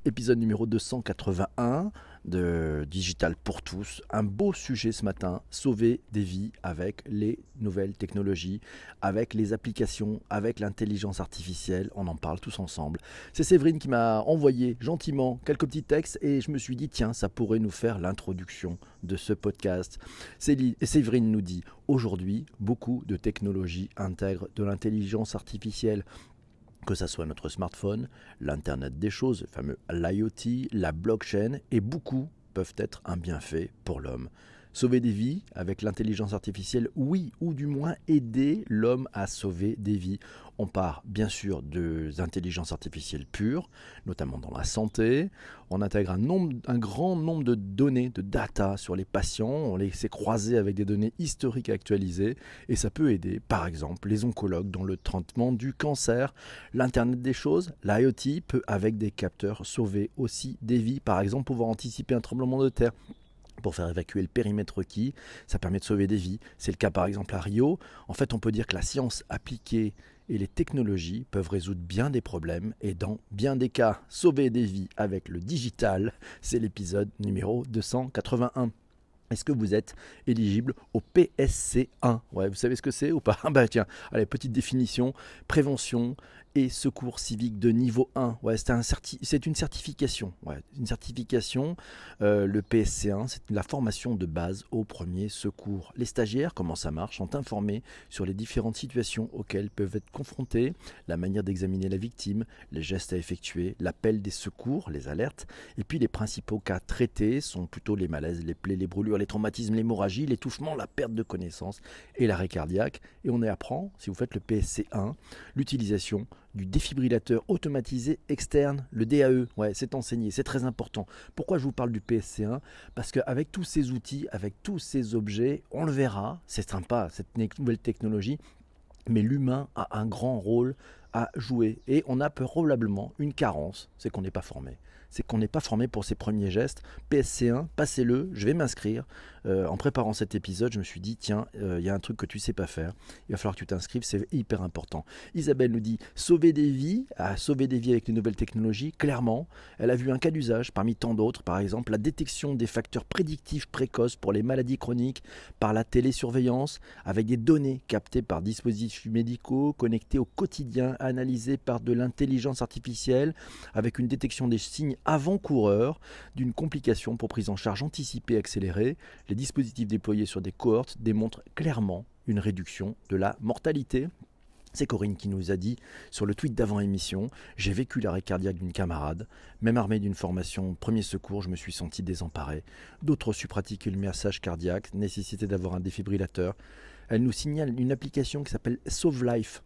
Épisode numéro 281 de Digital pour tous. Un beau sujet ce matin, sauver des vies avec les nouvelles technologies, avec les applications, avec l'intelligence artificielle. On en parle tous ensemble. C'est Séverine qui m'a envoyé gentiment quelques petits textes et je me suis dit tiens, ça pourrait nous faire l'introduction de ce podcast. Séverine nous dit aujourd'hui, beaucoup de technologies intègrent de l'intelligence artificielle. Que ça soit notre smartphone, l'Internet des choses, le fameux l'IoT, la blockchain, et beaucoup peuvent être un bienfait pour l'homme. Sauver des vies avec l'intelligence artificielle, oui, ou du moins aider l'homme à sauver des vies. On part bien sûr des intelligences artificielles pures, notamment dans la santé. On intègre un grand nombre de données, de data sur les patients. On les sait croiser avec des données historiques actualisées. Et ça peut aider, par exemple, les oncologues dans le traitement du cancer. L'Internet des choses, l'IoT, peut avec des capteurs sauver aussi des vies. Par exemple, pouvoir anticiper un tremblement de terre pour faire évacuer le périmètre requis, ça permet de sauver des vies. C'est le cas par exemple à Rio. En fait, on peut dire que la science appliquée et les technologies peuvent résoudre bien des problèmes et dans bien des cas, sauver des vies avec le digital. C'est l'épisode numéro 281. Est-ce que vous êtes éligible au PSC1 ? Ouais, vous savez ce que c'est ou pas ? Bah tiens, allez, petite définition, prévention et secours civique de niveau 1. Ouais, c'est une certification. Ouais, une certification, le PSC1, c'est la formation de base au premier secours. Les stagiaires, comment ça marche, sont informés sur les différentes situations auxquelles peuvent être confrontés, la manière d'examiner la victime, les gestes à effectuer, l'appel des secours, les alertes, et puis les principaux cas traités sont plutôt les malaises, les plaies, les brûlures, les traumatismes, l'hémorragie, l'étouffement, la perte de connaissance et l'arrêt cardiaque. Et on y apprend, si vous faites le PSC1, l'utilisation du défibrillateur automatisé externe, le DAE. Ouais, c'est enseigné, c'est très important. Pourquoi je vous parle du PSC1 ? Parce qu'avec tous ces outils, avec tous ces objets, on le verra, c'est sympa cette nouvelle technologie, mais l'humain a un grand rôle à jouer et on a probablement une carence, c'est qu'on n'est pas formé. C'est qu'on n'est pas formé pour ces premiers gestes. PSC1, passez-le, je vais m'inscrire. En préparant cet épisode, je me suis dit, tiens, il y a un truc que tu ne sais pas faire. Il va falloir que tu t'inscrives, c'est hyper important. Isabelle nous dit, sauver des vies avec les nouvelles technologies, clairement. Elle a vu un cas d'usage parmi tant d'autres, par exemple la détection des facteurs prédictifs précoces pour les maladies chroniques par la télésurveillance, avec des données captées par dispositifs médicaux, connectés au quotidien, analysées par de l'intelligence artificielle, avec une détection des signes avant-coureurs d'une complication pour prise en charge anticipée et accélérée. Les dispositifs déployés sur des cohortes démontrent clairement une réduction de la mortalité. C'est Corinne qui nous a dit sur le tweet d'avant-émission « J'ai vécu l'arrêt cardiaque d'une camarade. Même armé d'une formation premier secours, je me suis senti désemparé. D'autres ont su pratiquer le massage cardiaque, nécessité d'avoir un défibrillateur. » Elle nous signale une application qui s'appelle Sauve Life.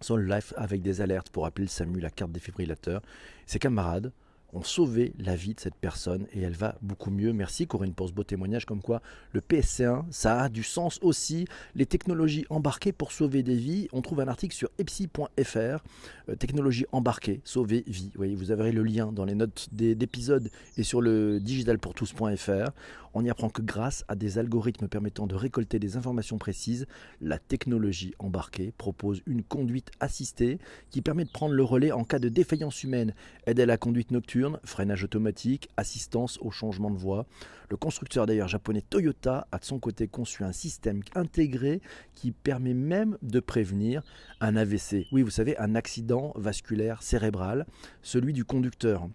Sauve Life avec des alertes pour appeler le SAMU, la carte défibrillateur. Ses camarades ont sauvé la vie de cette personne et elle va beaucoup mieux. Merci Corinne pour ce beau témoignage comme quoi le PSC1, ça a du sens aussi. Les technologies embarquées pour sauver des vies, on trouve un article sur epsi.fr, technologies embarquées, sauver vie. Vous voyez, vous avez le lien dans les notes d'épisode et sur le digitalpourtous.fr. On y apprend que grâce à des algorithmes permettant de récolter des informations précises, la technologie embarquée propose une conduite assistée qui permet de prendre le relais en cas de défaillance humaine, aide à la conduite nocturne, freinage automatique, assistance au changement de voie. Le constructeur d'ailleurs japonais Toyota a de son côté conçu un système intégré qui permet même de prévenir un AVC. Oui, vous savez, un accident vasculaire cérébral, celui du conducteur.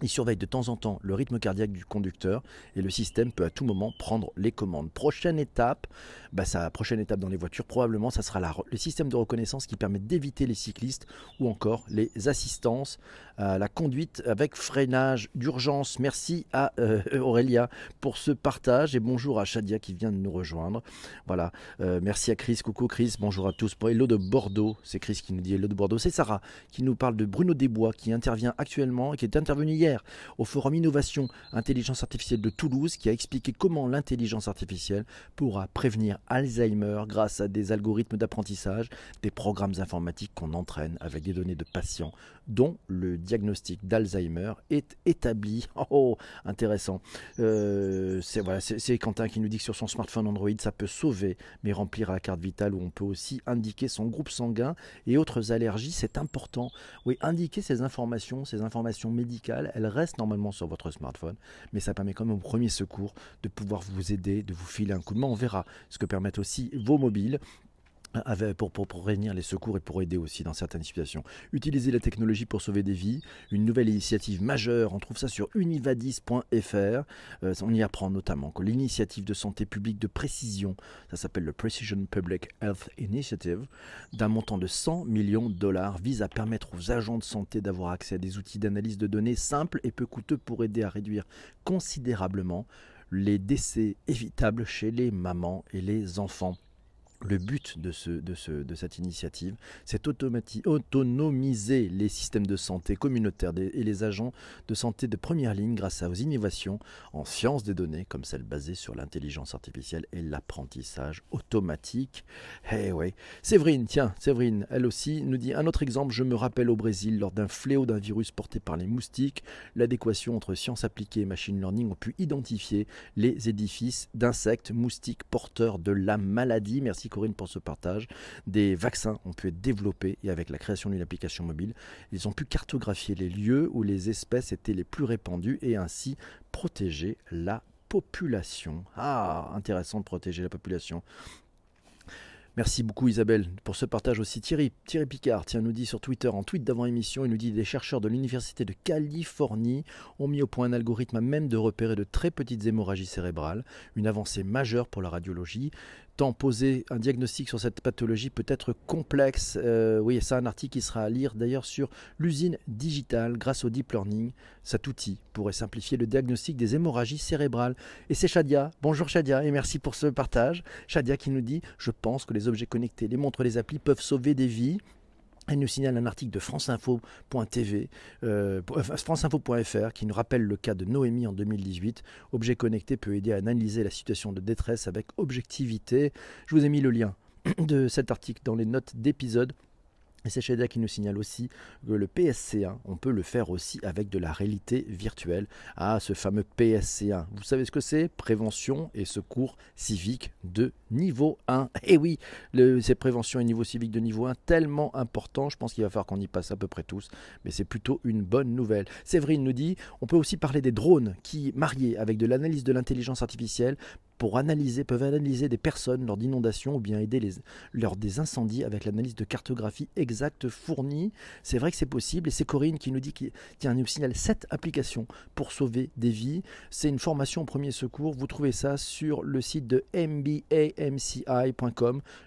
Il surveille de temps en temps le rythme cardiaque du conducteur et le système peut à tout moment prendre les commandes. Prochaine étape dans les voitures, probablement, ça sera le système de reconnaissance qui permet d'éviter les cyclistes ou encore les assistances à la conduite avec freinage d'urgence. Merci à Aurélia pour ce partage et bonjour à Shadia qui vient de nous rejoindre. Voilà, merci à Chris, coucou Chris, bonjour à tous. Pour Hello de Bordeaux, c'est Chris qui nous dit Hello de Bordeaux. C'est Sarah qui nous parle de Bruno Desbois qui intervient actuellement et qui est intervenu hier au Forum Innovation Intelligence Artificielle de Toulouse qui a expliqué comment l'intelligence artificielle pourra prévenir Alzheimer grâce à des algorithmes d'apprentissage, des programmes informatiques qu'on entraîne avec des données de patients dont le diagnostic d'Alzheimer est établi. Oh, intéressant. C'est Quentin qui nous dit que sur son smartphone Android, ça peut sauver, mais remplir la carte vitale où on peut aussi indiquer son groupe sanguin et autres allergies, c'est important. Oui, indiquer ces informations médicales, elle reste normalement sur votre smartphone, mais ça permet quand même au premier secours de pouvoir vous aider, de vous filer un coup de main. On verra ce que permettent aussi vos mobiles pour prévenir les secours et pour aider aussi dans certaines situations. Utiliser la technologie pour sauver des vies, une nouvelle initiative majeure, on trouve ça sur univadis.fr. On y apprend notamment que l'initiative de santé publique de précision, ça s'appelle le Precision Public Health Initiative, d'un montant de 100 millions de dollars, vise à permettre aux agents de santé d'avoir accès à des outils d'analyse de données simples et peu coûteux pour aider à réduire considérablement les décès évitables chez les mamans et les enfants. Le but de cette initiative, c'est autonomiser les systèmes de santé communautaires et les agents de santé de première ligne grâce aux innovations en sciences des données, comme celles basées sur l'intelligence artificielle et l'apprentissage automatique. Eh ouais. Séverine, elle aussi nous dit un autre exemple. Je me rappelle au Brésil, lors d'un fléau d'un virus porté par les moustiques, l'adéquation entre sciences appliquées et machine learning ont pu identifier les édifices d'insectes moustiques porteurs de la maladie. Merci Corinne pour ce partage. Des vaccins ont pu être développés et avec la création d'une application mobile, ils ont pu cartographier les lieux où les espèces étaient les plus répandues et ainsi protéger la population. Ah, intéressant de protéger la population. Merci beaucoup Isabelle pour ce partage aussi. Thierry Picard nous dit sur Twitter, en tweet d'avant-émission, il nous dit des chercheurs de l'Université de Californie ont mis au point un algorithme à même de repérer de très petites hémorragies cérébrales, une avancée majeure pour la radiologie. Tant poser un diagnostic sur cette pathologie peut être complexe. Oui, c'est un article qui sera à lire d'ailleurs sur l'usine digitale grâce au deep learning. Cet outil pourrait simplifier le diagnostic des hémorragies cérébrales. Et c'est Shadia. Bonjour Shadia et merci pour ce partage. Shadia qui nous dit « Je pense que les objets connectés, les montres, les applis peuvent sauver des vies ». Elle nous signale un article de franceinfo.tv, franceinfo.fr qui nous rappelle le cas de Noémie en 2018. Objet connecté peut aider à analyser la situation de détresse avec objectivité. Je vous ai mis le lien de cet article dans les notes d'épisode. Et c'est Shadia qui nous signale aussi que le PSC1, on peut le faire aussi avec de la réalité virtuelle. Ah, ce fameux PSC1, vous savez ce que c'est? Prévention et secours civique de niveau 1. Et oui, c'est prévention et niveau civique de niveau 1, tellement important, je pense qu'il va falloir qu'on y passe à peu près tous, mais c'est plutôt une bonne nouvelle. Séverine nous dit, on peut aussi parler des drones qui, mariés avec de l'analyse de l'intelligence artificielle, peuvent analyser des personnes lors d'inondations ou bien aider lors des incendies avec l'analyse de cartographie exacte fournie. C'est vrai que c'est possible et c'est Corinne qui nous dit qu'il nous signale 7 applications pour sauver des vies. C'est une formation au premier secours. Vous trouvez ça sur le site de mbamci.com.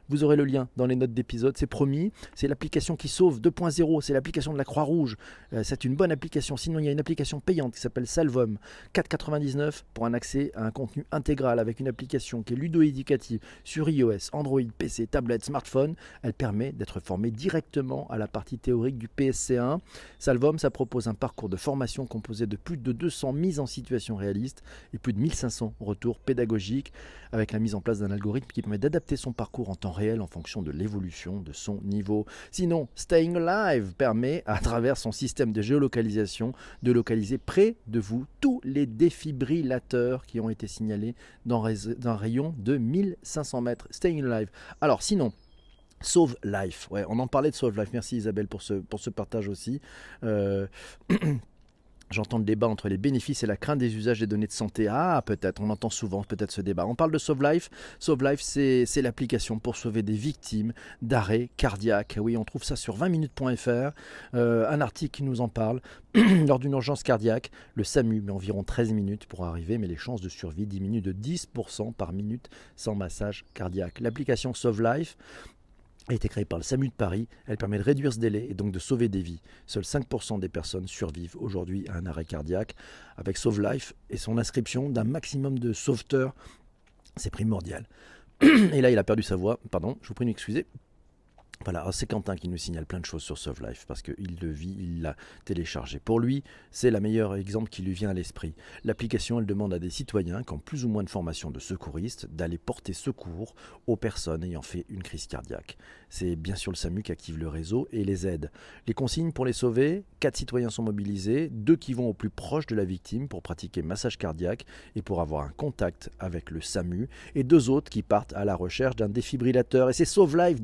Vous aurez le lien dans les notes d'épisode. C'est promis. C'est l'application qui sauve 2.0. C'est l'application de la Croix-Rouge. C'est une bonne application. Sinon, il y a une application payante qui s'appelle Salvom. 4,99 pour un accès à un contenu intégral avec une application qui est ludo-éducative sur iOS, Android, PC, tablette, smartphone. Elle permet d'être formé directement à la partie théorique du PSC1. Salvom, ça propose un parcours de formation composé de plus de 200 mises en situation réalistes et plus de 1500 retours pédagogiques avec la mise en place d'un algorithme qui permet d'adapter son parcours en temps réel en fonction de l'évolution de son niveau. Sinon, Staying Alive permet, à travers son système de géolocalisation, de localiser près de vous tous les défibrillateurs qui ont été signalés dans un rayon de 1500 mètres. Staying Alive. Alors sinon, Sauve Life. Ouais, on en parlait de Sauve Life. Merci Isabelle pour ce partage aussi. J'entends le débat entre les bénéfices et la crainte des usages des données de santé. Ah, peut-être, on entend souvent peut-être ce débat. On parle de Sauve Life. Sauve Life, c'est l'application pour sauver des victimes d'arrêt cardiaque. Oui, on trouve ça sur 20minutes.fr. Un article qui nous en parle. Lors d'une urgence cardiaque, le SAMU met environ 13 minutes pour arriver, mais les chances de survie diminuent de 10% par minute sans massage cardiaque. L'application Sauve Life a été créée par le SAMU de Paris. Elle permet de réduire ce délai et donc de sauver des vies. Seuls 5% des personnes survivent aujourd'hui à un arrêt cardiaque. Avec Sauve Life et son inscription d'un maximum de sauveteurs, c'est primordial. Et là, il a perdu sa voix. Pardon, je vous prie de m'excuser. Voilà, c'est Quentin qui nous signale plein de choses sur Sauve Life parce qu'il le vit, il l'a téléchargé. Pour lui, c'est le meilleur exemple qui lui vient à l'esprit. L'application, elle demande à des citoyens qui ont plus ou moins de formation de secouristes d'aller porter secours aux personnes ayant fait une crise cardiaque. C'est bien sûr le SAMU qui active le réseau et les aide. Les consignes pour les sauver, 4 citoyens sont mobilisés, 2 qui vont au plus proche de la victime pour pratiquer massage cardiaque et pour avoir un contact avec le SAMU, et 2 autres qui partent à la recherche d'un défibrillateur. Et c'est Sauve Life,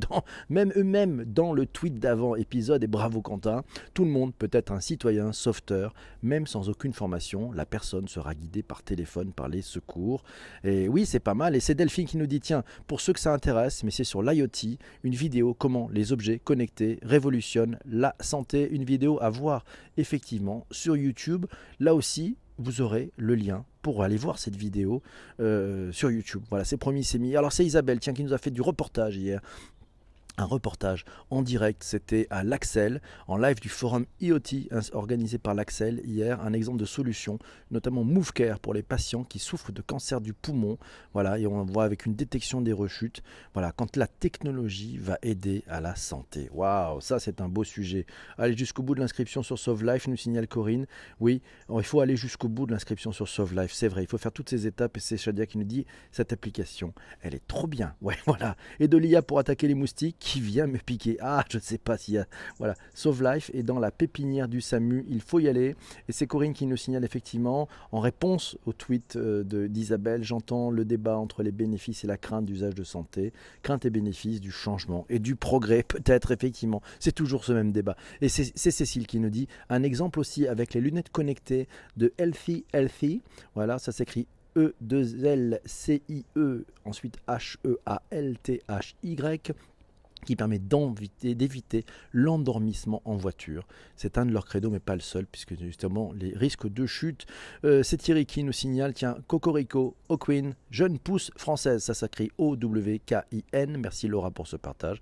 même eux même dans le tweet d'avant épisode, et bravo Quentin, tout le monde peut être un citoyen sauveteur, même sans aucune formation, la personne sera guidée par téléphone par les secours. Et oui, c'est pas mal, et c'est Delphine qui nous dit, tiens, pour ceux que ça intéresse, mais c'est sur l'IoT, une vidéo comment les objets connectés révolutionnent la santé, une vidéo à voir effectivement sur YouTube, là aussi, vous aurez le lien pour aller voir cette vidéo sur YouTube. Voilà, c'est promis, c'est mis. Alors c'est Isabelle, tiens, qui nous a fait du reportage hier. Un reportage en direct, c'était à l'Axel, en live du forum IoT organisé par l'Axel hier, un exemple de solution, notamment MoveCare pour les patients qui souffrent de cancer du poumon. Voilà, et on voit avec une détection des rechutes. Voilà, quand la technologie va aider à la santé. Waouh, ça c'est un beau sujet. Allez jusqu'au bout de l'inscription sur Sauve Life, nous signale Corinne. Oui, il faut aller jusqu'au bout de l'inscription sur Sauve Life, c'est vrai, il faut faire toutes ces étapes et c'est Shadia qui nous dit cette application, elle est trop bien. Ouais, voilà. Et de l'IA pour attaquer les moustiques qui vient me piquer. Ah, je ne sais pas s'il y a... Voilà, Sauve Life est dans la pépinière du SAMU, il faut y aller. Et c'est Corinne qui nous signale effectivement, en réponse au tweet d'Isabelle, j'entends le débat entre les bénéfices et la crainte d'usage de santé, crainte et bénéfices du changement et du progrès, peut-être effectivement. C'est toujours ce même débat. Et c'est Cécile qui nous dit, un exemple aussi avec les lunettes connectées de Healthy. Voilà, ça s'écrit E2LCIE, ensuite HEALTHY, qui permet d'éviter l'endormissement en voiture. C'est un de leurs credos, mais pas le seul, puisque justement les risques de chute. C'est Thierry qui nous signale, tiens, Cocorico, O'Quinn, jeune pousse française, ça s'écrit OWKIN. Merci Laura pour ce partage.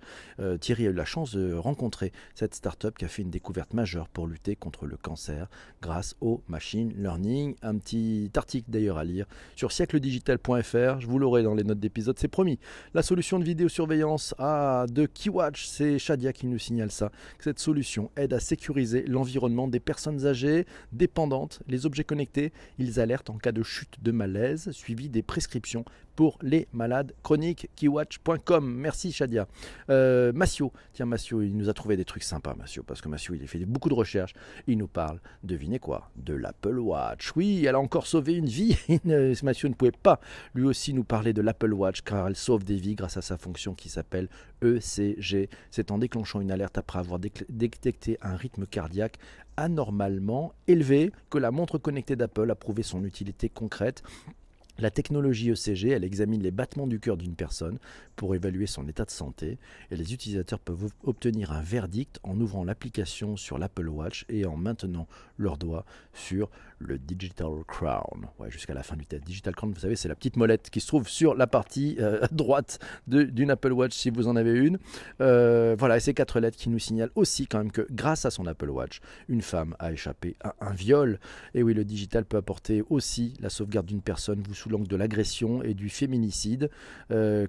Thierry a eu la chance de rencontrer cette start-up qui a fait une découverte majeure pour lutter contre le cancer grâce au machine learning. Un petit article d'ailleurs à lire sur siècledigital.fr, je vous l'aurai dans les notes d'épisode, c'est promis. La solution de vidéosurveillance de KeyWatch, c'est Shadia qui nous signale ça. Cette solution aide à sécuriser l'environnement des personnes âgées, dépendantes. Les objets connectés, ils alertent en cas de chute de malaise, suivi des prescriptions pour les malades chroniques. Keywatch.com. Merci Shadia. Massio, tiens Massio, il nous a trouvé des trucs sympas Massio, parce que Massio il a fait beaucoup de recherches. Il nous parle, devinez quoi, de l'Apple Watch. Oui, elle a encore sauvé une vie. Massio ne pouvait pas lui aussi nous parler de l'Apple Watch, car elle sauve des vies grâce à sa fonction qui s'appelle ECG. C'est en déclenchant une alerte après avoir détecté un rythme cardiaque anormalement élevé que la montre connectée d'Apple a prouvé son utilité concrète. La technologie ECG, elle examine les battements du cœur d'une personne pour évaluer son état de santé et les utilisateurs peuvent obtenir un verdict en ouvrant l'application sur l'Apple Watch et en maintenant leurs doigts sur le Digital Crown. Ouais, jusqu'à la fin du test. Digital Crown, vous savez, c'est la petite molette qui se trouve sur la partie droite d'une Apple Watch si vous en avez une. Voilà, et ces 4 lettres qui nous signalent aussi quand même que grâce à son Apple Watch, une femme a échappé à un viol. Et oui, le digital peut apporter aussi la sauvegarde d'une personne sous l'angle de l'agression et du féminicide.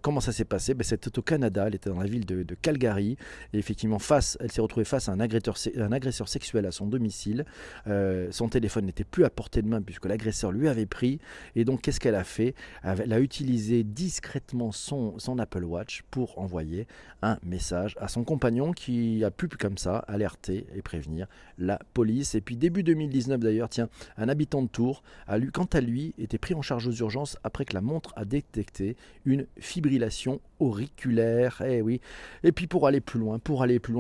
Comment ça s'est passé? C'était au Canada, elle était dans la ville de Calgary et effectivement elle s'est retrouvée face à un agresseur sexuel à son domicile. Son téléphone n'était plus à portée de main puisque l'agresseur lui avait pris et donc qu'est-ce qu'elle a fait? Elle a utilisé discrètement son Apple Watch pour envoyer un message à son compagnon qui a pu comme ça alerter et prévenir la police. Et puis début 2019 d'ailleurs, tiens, un habitant de Tours quant à lui était pris en charge aux urgences après que la montre a détecté une fibrillation auriculaire. Eh oui. Et puis pour aller plus loin,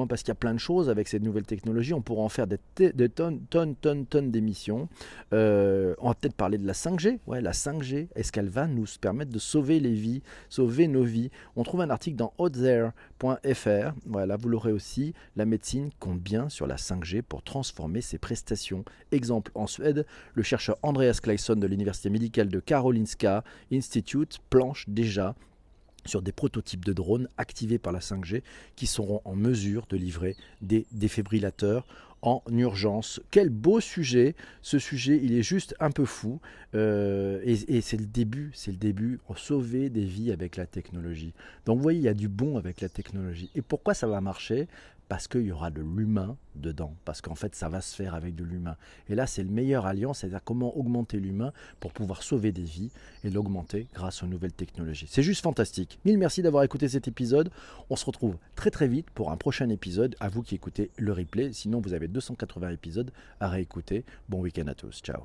parce qu'il y a plein de choses avec cette nouvelle technologie, on pourra en faire des tonnes d'émissions. On va peut-être parler de la 5G. Ouais, la 5G, est-ce qu'elle va nous permettre de sauver les vies, sauver nos vies? On trouve un article dans outhere.fr. Voilà, vous l'aurez aussi. La médecine compte bien sur la 5G pour transformer ses prestations. Exemple, en Suède, le chercheur Andreas Claesson de l'université médicale de Karolinska Institute planche déjà sur des prototypes de drones activés par la 5G qui seront en mesure de livrer des défibrillateurs en urgence. Quel beau sujet, ce sujet il est juste un peu fou et c'est le début, on sauver des vies avec la technologie. Donc vous voyez, il y a du bon avec la technologie. Et pourquoi ça va marcher? Parce qu'il y aura de l'humain dedans, parce qu'en fait ça va se faire avec de l'humain. Et là c'est le meilleur alliance, c'est-à-dire comment augmenter l'humain pour pouvoir sauver des vies et l'augmenter grâce aux nouvelles technologies. C'est juste fantastique. Mille merci d'avoir écouté cet épisode. On se retrouve très très vite pour un prochain épisode, à vous qui écoutez le replay. Sinon vous avez 280 épisodes à réécouter. Bon week-end à tous, ciao.